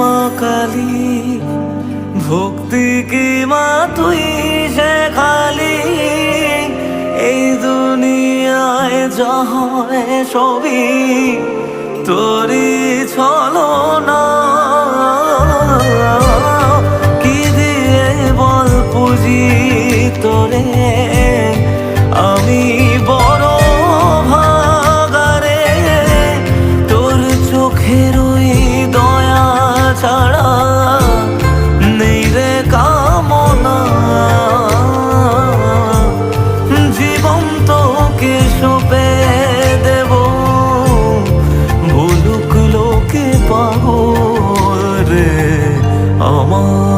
মা কালী, ভক্তি কি মা তুই শেখালি। এই দুনিয়ায় যা হয় সবই তোরই ছলনা। কি দিয়ে বল পুজি তোরে, আমি বড় ভাগারে। তোর চোখের ওই দয়া ছাড়া নেই রে কামনা। জীবন তোকে সঁপে দেব, বলুক লোকে পাগল রে আমার।